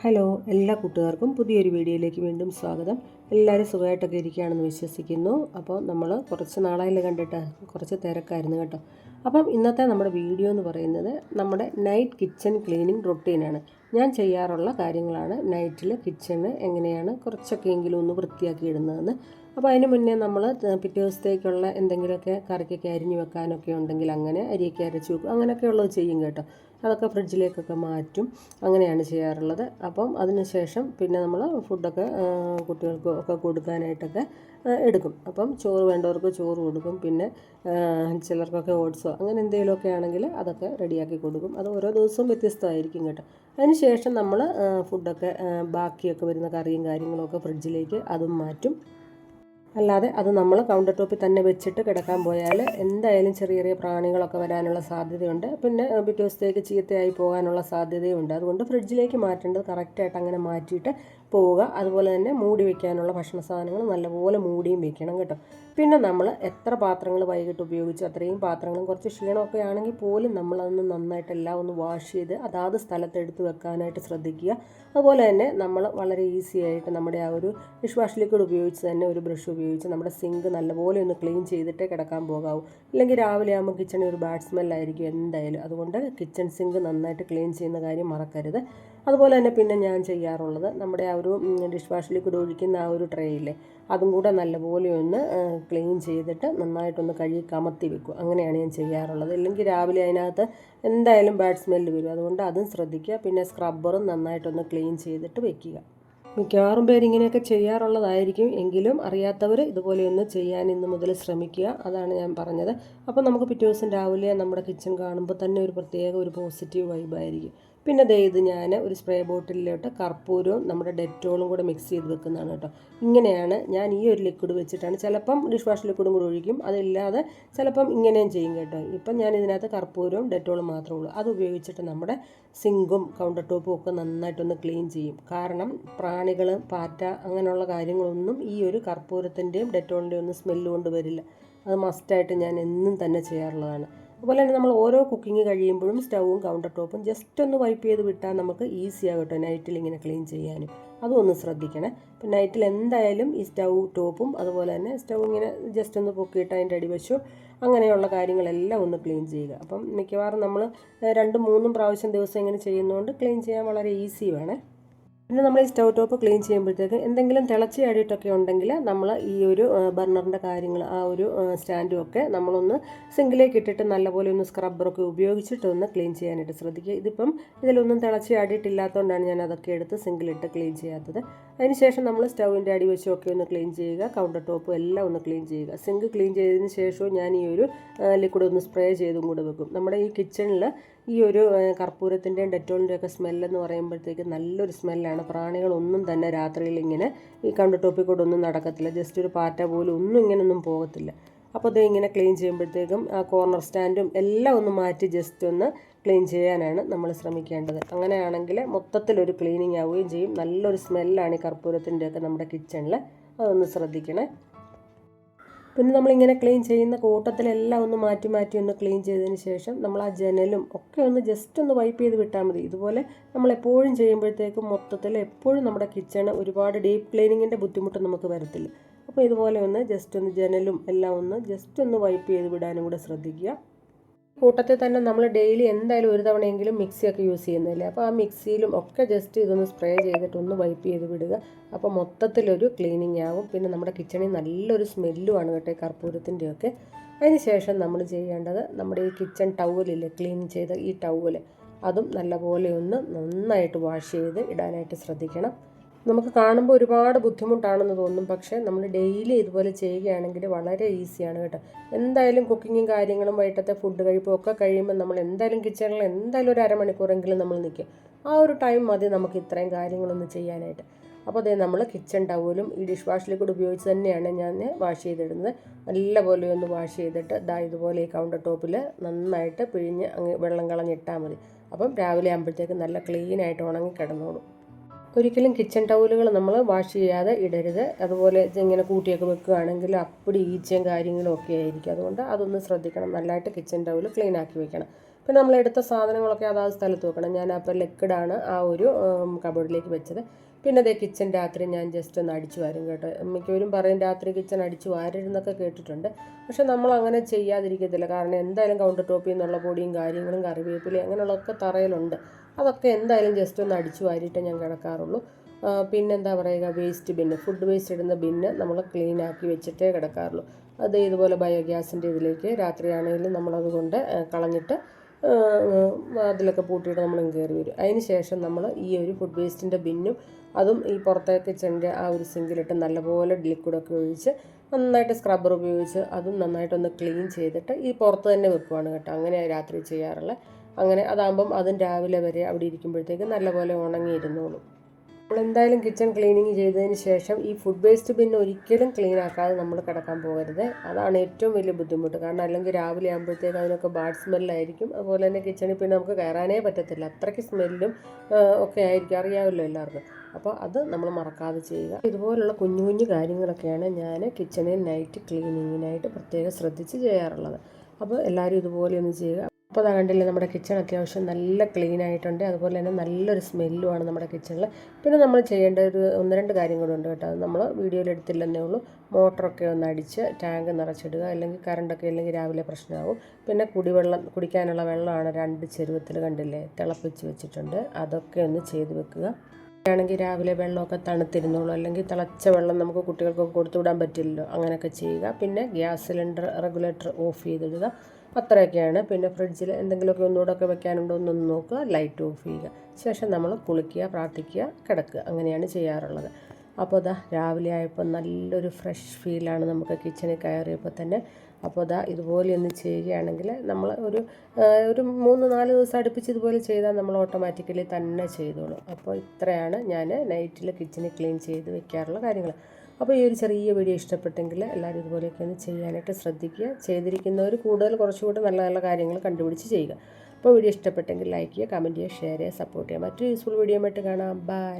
Hello, എല്ലാ കൂട്ടുകാർക്കും പുതിയൊരു വീഡിയോയിലേക്ക് വീണ്ടും സ്വാഗതം. എല്ലാവരും സുഖമായിട്ടൊക്കെ ഇരിക്കുകയാണെന്ന് വിശ്വസിക്കുന്നു. അപ്പോൾ നമ്മൾ കുറച്ച് നാളായില്ലേ കണ്ടിട്ട്, കുറച്ച് തിരക്കായിരുന്നു കേട്ടോ. അപ്പം ഇന്നത്തെ നമ്മുടെ വീഡിയോ എന്ന് പറയുന്നത് നമ്മുടെ നൈറ്റ് കിച്ചൺ ക്ലീനിങ് റൊട്ടീനാണ്. ഞാൻ ചെയ്യാറുള്ള കാര്യങ്ങളാണ് നൈറ്റിൽ കിച്ചണ് എങ്ങനെയാണ് കുറച്ചൊക്കെയെങ്കിലും ഒന്ന് വൃത്തിയാക്കി ഇടുന്നതെന്ന്. അപ്പോൾ അതിന് മുന്നേ നമ്മൾ പിറ്റേ ദിവസത്തേക്കുള്ള എന്തെങ്കിലുമൊക്കെ കറിക്കൊക്കെ അരിഞ്ഞു വെക്കാനൊക്കെ ഉണ്ടെങ്കിൽ അങ്ങനെ അരിയൊക്കെ അരച്ച് വെക്കും, അങ്ങനെയൊക്കെ ഉള്ളത് ചെയ്യും കേട്ടോ. അതൊക്കെ ഫ്രിഡ്ജിലേക്കൊക്കെ മാറ്റും, അങ്ങനെയാണ് ചെയ്യാറുള്ളത്. അപ്പം അതിനുശേഷം പിന്നെ നമ്മൾ ഫുഡൊക്കെ കുട്ടികൾക്ക് ഒക്കെ കൊടുക്കാനായിട്ടൊക്കെ എടുക്കും. അപ്പം ചോറ് വേണ്ടവർക്ക് ചോറ് കൊടുക്കും, പിന്നെ ചിലർക്കൊക്കെ ഓട്സോ അങ്ങനെ എന്തെങ്കിലുമൊക്കെ ആണെങ്കിൽ അതൊക്കെ റെഡിയാക്കി കൊടുക്കും. അത് ഓരോ ദിവസവും വ്യത്യസ്തമായിരിക്കും കേട്ടോ. അതിന് ശേഷം നമ്മൾ ഫുഡൊക്കെ ബാക്കിയൊക്കെ വരുന്ന കറിയും കാര്യങ്ങളൊക്കെ ഫ്രിഡ്ജിലേക്ക് അതും മാറ്റും. അല്ലാതെ അത് നമ്മൾ കൗണ്ടർ ടോപ്പിൽ തന്നെ വെച്ചിട്ട് കിടക്കാൻ പോയാൽ എന്തായാലും ചെറിയ ചെറിയ പ്രാണികളൊക്കെ വരാനുള്ള സാധ്യതയുണ്ട്. പിന്നെ പിറ്റേ ദിവസത്തേക്ക് ചീത്തയായി പോകാനുള്ള സാധ്യതയുണ്ട്. അതുകൊണ്ട് ഫ്രിഡ്ജിലേക്ക് മാറ്റേണ്ടത് കറക്റ്റായിട്ട് അങ്ങനെ മാറ്റിയിട്ട് പോവുക. അതുപോലെ തന്നെ മൂടി വയ്ക്കാനുള്ള ഭക്ഷണ സാധനങ്ങൾ നല്ലപോലെ മൂടിയും വയ്ക്കണം കേട്ടോ. പിന്നെ നമ്മൾ എത്ര പാത്രങ്ങൾ വൈകിട്ട് ഉപയോഗിച്ചു അത്രയും പാത്രങ്ങളും കുറച്ച് ക്ഷീണമൊക്കെ ആണെങ്കിൽ പോലും നമ്മളതൊന്ന് നന്നായിട്ട് എല്ലാം ഒന്ന് വാഷ് ചെയ്ത് അതാത് സ്ഥലത്ത് എടുത്ത് വെക്കാനായിട്ട് ശ്രദ്ധിക്കുക. അതുപോലെ തന്നെ നമ്മൾ വളരെ ഈസി ആയിട്ട് നമ്മുടെ ആ ഒരു ഡിഷ് വാഷ് ലിക്വിഡ് ഉപയോഗിച്ച് തന്നെ ഒരു ബ്രഷ് ഉപയോഗിച്ച് നമ്മുടെ സിങ്ക് നല്ലപോലെ ഒന്ന് ക്ലീൻ ചെയ്തിട്ടേ കിടക്കാൻ പോകാവൂ. ഇല്ലെങ്കിൽ രാവിലെ ആകുമ്പോൾ കിച്ചണിൽ ഒരു ബാഡ് സ്മെല്ലായിരിക്കും എന്തായാലും. അതുകൊണ്ട് കിച്ചൺ സിങ്ക് നന്നായിട്ട് ക്ലീൻ ചെയ്യുന്ന കാര്യം മറക്കരുത്. അതുപോലെ തന്നെ പിന്നെ ഞാൻ ചെയ്യാറുള്ളത് നമ്മുടെ ആ ഒരു ഡിഷ് വാഷ് ലിക്വിഡ് ഒഴിക്കുന്ന ആ ഒരു ട്രേ ഇല്ലേ, അതും കൂടെ നല്ലപോലെ ഒന്ന് ക്ലീൻ ചെയ്തിട്ട് നന്നായിട്ടൊന്ന് കഴുകി കമത്തി വെക്കും. അങ്ങനെയാണ് ഞാൻ ചെയ്യാറുള്ളത്. ഇല്ലെങ്കിൽ രാവിലെ അതിനകത്ത് എന്തായാലും ബാഡ് സ്മെല്ല് വരും. അതുകൊണ്ട് അതും ശ്രദ്ധിക്കുക. പിന്നെ സ്ക്രബ്ബറും നന്നായിട്ടൊന്ന് ക്ലീൻ ചെയ്തിട്ട് വെക്കുക. മിക്കവാറും പേര് ഇങ്ങനെയൊക്കെ ചെയ്യാറുള്ളതായിരിക്കും, എങ്കിലും അറിയാത്തവർ ഇതുപോലെയൊന്ന് ചെയ്യാൻ ഇന്ന് മുതൽ ശ്രമിക്കുക. അതാണ് ഞാൻ പറഞ്ഞത്. അപ്പോൾ നമുക്ക് പിറ്റേ ദിവസം രാവിലെ നമ്മുടെ കിച്ചൺ കാണുമ്പോൾ തന്നെ ഒരു പ്രത്യേക ഒരു പോസിറ്റീവ് വൈബായിരിക്കും. പിന്നെ ഇത് ഞാൻ ഒരു സ്പ്രേ ബോട്ടിലിലോട്ട് കർപ്പൂരവും നമ്മുടെ ഡെറ്റോളും കൂടെ മിക്സ് ചെയ്ത് വെക്കുന്നതാണ് കേട്ടോ. ഇങ്ങനെയാണ് ഞാൻ ഈ ഒരു ലിക്വിഡ് വെച്ചിട്ടാണ്, ചിലപ്പം ഡിഷ് വാഷ് ലിക്വിഡും കൂടെ ഒഴിക്കും, അതില്ലാതെ ചിലപ്പം ഇങ്ങനെയും ചെയ്യും കേട്ടോ. ഇപ്പം ഞാൻ ഇതിനകത്ത് കർപ്പൂരവും ഡെറ്റോളും മാത്രമേ ഉള്ളൂ. അത് ഉപയോഗിച്ചിട്ട് നമ്മുടെ സിങ്കും കൗണ്ടർ ടോപ്പും ഒക്കെ നന്നായിട്ടൊന്ന് ക്ലീൻ ചെയ്യും. കാരണം പ്രാണികൾ, പാറ്റ അങ്ങനെയുള്ള കാര്യങ്ങളൊന്നും ഈ ഒരു കർപ്പൂരത്തിൻ്റെയും ഡെറ്റോളിൻ്റെയും ഒന്നും സ്മെല്ല് കൊണ്ട് വരില്ല. അത് മസ്റ്റായിട്ട് ഞാൻ എന്നും തന്നെ ചെയ്യാറുള്ളതാണ്. അതുപോലെ തന്നെ നമ്മൾ ഓരോ കുക്കിംഗ് കഴിയുമ്പോഴും സ്റ്റൗവും കൗണ്ടർ ടോപ്പും ജസ്റ്റ് ഒന്ന് വൈപ്പ് ചെയ്ത് വിട്ടാൽ നമുക്ക് ഈസി ആകട്ടോ നൈറ്റിൽ ഇങ്ങനെ ക്ലീൻ ചെയ്യാനും. അതും ഒന്ന് ശ്രദ്ധിക്കണേ. ഇപ്പം നൈറ്റിൽ എന്തായാലും ഈ സ്റ്റൗ ടോപ്പും അതുപോലെ തന്നെ സ്റ്റൗ ഇങ്ങനെ ജസ്റ്റ് ഒന്ന് പൊക്കിയിട്ട് അതിൻ്റെ അടിവശവും അങ്ങനെയുള്ള കാര്യങ്ങളെല്ലാം ഒന്ന് ക്ലീൻ ചെയ്യുക. അപ്പം മിക്കവാറും നമ്മൾ 2-3 പ്രാവശ്യം ദിവസം ഇങ്ങനെ ചെയ്യുന്നതുകൊണ്ട് ക്ലീൻ ചെയ്യാൻ വളരെ ഈസി വേണേ. പിന്നെ നമ്മൾ ഈ സ്റ്റൗ ടോപ്പ് ക്ലീൻ ചെയ്യുമ്പോഴത്തേക്ക് എന്തെങ്കിലും തിളച്ച് ചാടിയിട്ടൊക്കെ ഉണ്ടെങ്കിൽ നമ്മൾ ഈ ഒരു ബർണറിൻ്റെ കാര്യങ്ങൾ ആ ഒരു സ്റ്റാൻഡും ഒക്കെ നമ്മളൊന്ന് സിങ്കിലേക്ക് ഇട്ടിട്ട് നല്ലപോലെ ഒന്ന് സ്ക്രബ്ബറൊക്കെ ഉപയോഗിച്ചിട്ട് ഒന്ന് ക്ലീൻ ചെയ്യാനായിട്ട് ശ്രദ്ധിക്കുക. ഇതിപ്പം ഇതിലൊന്നും തിളച്ച് ചാടിയിട്ടില്ലാത്തതുകൊണ്ടാണ് ഞാൻ അതൊക്കെ എടുത്ത് സിങ്കിലിട്ട് ക്ലീൻ ചെയ്യാത്തത്. അതിനുശേഷം നമ്മൾ സ്റ്റൗവിൻ്റെ അടിവശമൊക്കെ ഒന്ന് ക്ലീൻ ചെയ്യുക, കൗണ്ടർ ടോപ്പും എല്ലാം ഒന്ന് ക്ലീൻ ചെയ്യുക. സിങ്ക് ക്ലീൻ ചെയ്തതിന് ശേഷവും ഞാൻ ഈ ഒരു ലിക്വിഡ് ഒന്ന് സ്പ്രേ ചെയ്തും കൂടെ വെക്കും. നമ്മുടെ ഈ കിച്ചണിൽ ഈ ഒരു കർപ്പൂരത്തിൻ്റെയും ഡെറ്റോളിൻ്റെയും ഒക്കെ സ്മെല്ലെന്ന് പറയുമ്പോഴത്തേക്ക് നല്ലൊരു സ്മെല്ലാണ്. പ്രാണികളൊന്നും തന്നെ രാത്രിയിൽ ഇങ്ങനെ ഈ കൗണ്ടർ ടോപ്പിൽ കൂടെ ഒന്നും നടക്കത്തില്ല, ജസ്റ്റ് ഒരു പാറ്റ പോലും ഒന്നും ഇങ്ങനെയൊന്നും പോകത്തില്ല. അപ്പോൾ ഇത് ഇങ്ങനെ ക്ലീൻ ചെയ്യുമ്പോഴത്തേക്കും ആ കോർണർ സ്റ്റാൻഡും എല്ലാം ഒന്ന് മാറ്റി ജസ്റ്റ് ഒന്ന് ക്ലീൻ ചെയ്യാനാണ് നമ്മൾ ശ്രമിക്കേണ്ടത്. അങ്ങനെയാണെങ്കിൽ മൊത്തത്തിലൊരു ക്ലീനിങ് ആവുകയും ചെയ്യും. നല്ലൊരു സ്മെല്ലാണ് ഈ കർപ്പൂരത്തിൻ്റെയൊക്കെ നമ്മുടെ കിച്ചണിൽ. അതൊന്ന് ശ്രദ്ധിക്കണേ. പിന്നെ നമ്മളിങ്ങനെ ക്ലീൻ ചെയ്യുന്ന കൂട്ടത്തിലെല്ലാം ഒന്ന് മാറ്റി മാറ്റി ഒന്ന് ക്ലീൻ ചെയ്തതിന് ശേഷം നമ്മൾ ആ ജനലും ഒക്കെ ഒന്ന് ജസ്റ്റ് ഒന്ന് വൈപ്പ് ചെയ്ത് വിട്ടാൽ മതി. ഇതുപോലെ നമ്മളെപ്പോഴും ചെയ്യുമ്പോഴത്തേക്കും മൊത്തത്തിൽ എപ്പോഴും നമ്മുടെ കിച്ചണ് ഒരുപാട് ഡീപ്പ് ക്ലീനിങ്ങിൻ്റെ ബുദ്ധിമുട്ട് നമുക്ക് വരത്തില്ല. അപ്പോൾ ഇതുപോലെ ഒന്ന് ജസ്റ്റ് ഒന്ന് ജനലും എല്ലാം ഒന്ന് ജസ്റ്റ് ഒന്ന് വൈപ്പ് ചെയ്ത് വിടാനും കൂടെ ശ്രദ്ധിക്കുക. കൂട്ടത്തിൽ തന്നെ നമ്മൾ ഡെയിലി എന്തായാലും ഒരു തവണയെങ്കിലും മിക്സിയൊക്കെ യൂസ് ചെയ്യുന്നില്ലേ, അപ്പോൾ ആ മിക്സിയിലും ഒക്കെ ജസ്റ്റ് ഇതൊന്ന് സ്പ്രേ ചെയ്തിട്ട് ഒന്ന് വൈപ്പ് ചെയ്ത് വിടുക. അപ്പോൾ മൊത്തത്തിലൊരു ക്ലീനിങ് ആവും. പിന്നെ നമ്മുടെ കിച്ചണിൽ നല്ലൊരു സ്മെല്ലുമാണ് കേട്ടോ ഈ കർപ്പൂരത്തിൻ്റെയൊക്കെ. അതിന് ശേഷം നമ്മൾ ചെയ്യേണ്ടത് നമ്മുടെ ഈ കിച്ചൺ ടവലില്ലേ, ക്ലീൻ ചെയ്ത ഈ ടവൽ, അതും നല്ലപോലെ ഒന്ന് നന്നായിട്ട് വാഷ് ചെയ്ത് ഇടാനായിട്ട് ശ്രദ്ധിക്കണം. നമുക്ക് കാണുമ്പോൾ ഒരുപാട് ബുദ്ധിമുട്ടാണെന്ന് തോന്നും, പക്ഷേ നമ്മൾ ഡെയിലി ഇതുപോലെ ചെയ്യുകയാണെങ്കിൽ വളരെ ഈസിയാണ് കേട്ടോ. എന്തായാലും കുക്കിങ്ങും കാര്യങ്ങളും വൈകിട്ടത്തെ ഫുഡ് കഴിപ്പും ഒക്കെ കഴിയുമ്പോൾ നമ്മൾ എന്തായാലും കിച്ചണിൽ എന്തായാലും ഒരു അരമണിക്കൂറെങ്കിലും നമ്മൾ നിൽക്കും. ആ ഒരു ടൈം മതി നമുക്ക് ഇത്രയും കാര്യങ്ങളൊന്ന് ചെയ്യാനായിട്ട്. അപ്പോൾ അതേ നമ്മൾ കിച്ചൺ ടവലും ഈ ഡിഷ് വാഷ് ലിക്വിഡ് ഉപയോഗിച്ച് തന്നെയാണ് ഞാൻ വാഷ് ചെയ്തിടുന്നത്. നല്ലപോലെ ഒന്ന് വാഷ് ചെയ്തിട്ട് ഇതുപോലെ ഈ കൗണ്ടർ ടോപ്പിൽ നന്നായിട്ട് പിഴിഞ്ഞ് വെള്ളം കളഞ്ഞിട്ടാൽ മതി. അപ്പം രാവിലെ ആകുമ്പോഴത്തേക്ക് നല്ല ക്ലീനായിട്ട് ഉണങ്ങി കിടന്നോളും. ഒരിക്കലും കിച്ചൺ ടവലുകൾ നമ്മൾ വാഷ് ചെയ്യാതെ ഇടരുത്. അതുപോലെ ഇങ്ങനെ കൂട്ടിയൊക്കെ വെക്കുകയാണെങ്കിൽ അപ്പടി ഈച്ചയും കാര്യങ്ങളും ഒക്കെ ആയിരിക്കും. അതുകൊണ്ട് അതൊന്ന് ശ്രദ്ധിക്കണം. നല്ലതായിട്ട് കിച്ചൺ ടവൽ ക്ലീൻ ആക്കി വെക്കണം. പിന്നെ നമ്മൾ എടുത്ത സാധനങ്ങളൊക്കെ അതാത് സ്ഥലത്ത് വെക്കണം. ഞാൻ അപ്പോൾ ലിക്വിഡാണ് ആ ഒരു കബോർഡിലേക്ക് വെച്ചത്. പിന്നെ അതേ കിച്ചൺ രാത്രി ഞാൻ ജസ്റ്റ് ഒന്ന് അടിച്ചു വാരും കേട്ടോ. മിക്കവരും പറയും രാത്രി കിച്ചൺ അടിച്ചു വാരരുതെന്നൊക്കെ കേട്ടിട്ടുണ്ട്. പക്ഷെ നമ്മൾ അങ്ങനെ ചെയ്യാതിരിക്കത്തില്ല. കാരണം എന്തായാലും കൗണ്ടർ ടോപ്പിൽ നിന്നുള്ള പൊടിയും കാര്യങ്ങളും കറിവേപ്പിലയും അങ്ങനെയുള്ളതൊക്കെ തറയിലുണ്ട്. അതൊക്കെ എന്തായാലും ജസ്റ്റ് ഒന്ന് അടിച്ചു വാരിയിട്ടേ ഞാൻ കിടക്കാറുള്ളൂ. പിന്നെന്താ പറയുക, വേസ്റ്റ് ബിന്ന്, ഫുഡ് വേസ്റ്റ് ഇടുന്ന ബിന്ന് നമ്മൾ ക്ലീൻ ആക്കി വെച്ചിട്ടേ കിടക്കാറുള്ളൂ. അത് ഇതുപോലെ ബയോഗ്യാസിൻ്റെ ഇതിലേക്ക് രാത്രിയാണെങ്കിലും നമ്മളത് കൊണ്ട് കളഞ്ഞിട്ട് അതിലൊക്കെ പൂട്ടിയിട്ട് നമ്മൾ കയറി വരും. അതിന് ശേഷം നമ്മൾ ഈ ഒരു ഫുഡ് വേസ്റ്റിൻ്റെ ബിന്നും അതും ഈ പുറത്തെ കിച്ചണിൻ്റെ ആ ഒരു സിങ്കിലിട്ട് നല്ലപോലെ ലിക്വിഡൊക്കെ ഒഴിച്ച് നന്നായിട്ട് സ്ക്രബ്ബർ ഉപയോഗിച്ച് അതും നന്നായിട്ടൊന്ന് ക്ലീൻ ചെയ്തിട്ട് ഈ പുറത്ത് തന്നെ വെക്കുവാണ് കേട്ടോ. അങ്ങനെയാണ് രാത്രി ചെയ്യാറുള്ളത്. അങ്ങനെ അതാകുമ്പം അതും രാവിലെ വരെ അവിടെ ഇരിക്കുമ്പോഴത്തേക്ക് നല്ലപോലെ ഉണങ്ങിയിരുന്നോളും. നമ്മളെന്തായാലും കിച്ചൺ ക്ലീനിങ് ചെയ്തതിന് ശേഷം ഈ ഫുഡ് വേസ്റ്റ് പിന്നെ ഒരിക്കലും ക്ലീൻ ആക്കാതെ നമ്മൾ കിടക്കാൻ പോകരുത്. അതാണ് ഏറ്റവും വലിയ ബുദ്ധിമുട്ട്. കാരണം അല്ലെങ്കിൽ രാവിലെ ആകുമ്പോഴത്തേക്ക് അതിനൊക്കെ ബാഡ് സ്മെല്ലായിരിക്കും. അതുപോലെ തന്നെ കിച്ചണിൽ പിന്നെ നമുക്ക് കയറാനേ പറ്റത്തില്ല. അത്രയ്ക്ക് സ്മെല്ലും ഒക്കെ ആയിരിക്കും, അറിയാമല്ലോ എല്ലാവർക്കും. അപ്പോൾ അത് നമ്മൾ മറക്കാതെ ചെയ്യുക. ഇതുപോലുള്ള കുഞ്ഞു കുഞ്ഞു കാര്യങ്ങളൊക്കെയാണ് ഞാൻ കിച്ചണിൽ നൈറ്റ് ക്ലീനിങ്ങിനായിട്ട് പ്രത്യേകം ശ്രദ്ധിച്ച് ചെയ്യാറുള്ളത്. അപ്പോൾ എല്ലാവരും ഇതുപോലെ ഒന്ന് ചെയ്യുക. അപ്പോൾ അത് കണ്ടില്ലേ, നമ്മുടെ കിച്ചൺ അത്യാവശ്യം നല്ല ക്ലീൻ ആയിട്ടുണ്ട്. അതുപോലെ തന്നെ നല്ലൊരു സ്മെല്ലുമാണ് നമ്മുടെ കിച്ചണിൽ. പിന്നെ നമ്മൾ ചെയ്യേണ്ട ഒരു 1-2 കാര്യം കൂടെ ഉണ്ട് കേട്ടോ. അത് നമ്മൾ വീഡിയോയിൽ എടുത്തില്ലെന്നേ ഉള്ളൂ. മോട്ടറൊക്കെ ഒന്ന് അടിച്ച് ടാങ്ക് നിറച്ചിടുക. അല്ലെങ്കിൽ കറണ്ടൊക്കെ ഇല്ലെങ്കിൽ രാവിലെ പ്രശ്നമാകും. പിന്നെ കുടിക്കാനുള്ള വെള്ളമാണ് 2 ചെരുവത്തിൽ കണ്ടില്ലേ തിളപ്പിച്ച് വെച്ചിട്ടുണ്ട്. അതൊക്കെ ഒന്ന് ചെയ്ത് വെക്കുക. ആണെങ്കിൽ രാവിലെ വെള്ളമൊക്കെ തണുത്തിരുന്നുള്ളൂ. അല്ലെങ്കിൽ തിളച്ച വെള്ളം നമുക്ക് കുട്ടികൾക്കൊക്കെ കൊടുത്തു വിടാൻ പറ്റില്ലല്ലോ. അങ്ങനെയൊക്കെ ചെയ്യുക. പിന്നെ ഗ്യാസ് സിലിണ്ടർ റെഗുലേറ്റർ ഓഫ് ചെയ്തിടുക. അത്രയൊക്കെയാണ്. പിന്നെ ഫ്രിഡ്ജിൽ എന്തെങ്കിലുമൊക്കെ ഒന്നുകൂടെയൊക്കെ വെക്കാനുണ്ടോ എന്നൊന്ന് നോക്കുക. ലൈറ്റ് ഓഫ് ചെയ്യുക. ശേഷം നമ്മൾ കുളിക്കുക, പ്രാർത്ഥിക്കുക, കിടക്കുക. അങ്ങനെയാണ് ചെയ്യാറുള്ളത്. അപ്പോൾ രാവിലെ ആയപ്പോൾ നല്ലൊരു ഫ്രഷ് ഫീലാണ് നമുക്ക് കിച്ചണിൽ കയറിയപ്പോൾ തന്നെ. അപ്പോൾ ഇതുപോലെ ഒന്ന് ചെയ്യുകയാണെങ്കിൽ നമ്മൾ ഒരു 3-4 ദിവസം അടുപ്പിച്ച് ഇതുപോലെ ചെയ്താൽ നമ്മൾ ഓട്ടോമാറ്റിക്കലി തന്നെ ചെയ്തോളും. അപ്പോൾ ഇത്രയാണ് ഞാൻ നൈറ്റിൽ കിച്ചണിൽ ക്ലീൻ ചെയ്ത് വെക്കാറുള്ള കാര്യങ്ങൾ. അപ്പോൾ ഈ ഒരു ചെറിയ വീഡിയോ ഇഷ്ടപ്പെട്ടെങ്കിൽ എല്ലാവരും ഇതുപോലെയൊക്കെ ഒന്ന് ചെയ്യാനായിട്ട് ശ്രദ്ധിക്കുക. ചെയ്തിരിക്കുന്നവർ കുറച്ചുകൂടി നല്ല നല്ല കാര്യങ്ങൾ കണ്ടുപിടിച്ച് ചെയ്യുക. അപ്പോൾ വീഡിയോ ഇഷ്ടപ്പെട്ടെങ്കിൽ ലൈക്ക് ചെയ്യുക, കമൻറ്റ് ചെയ്യുക, ഷെയർ ചെയ്യുക, സപ്പോർട്ട് ചെയ്യുക. മറ്റൊരു യൂസ്ഫുൾ വീഡിയോ ആയിട്ട് കാണാം. ബൈ.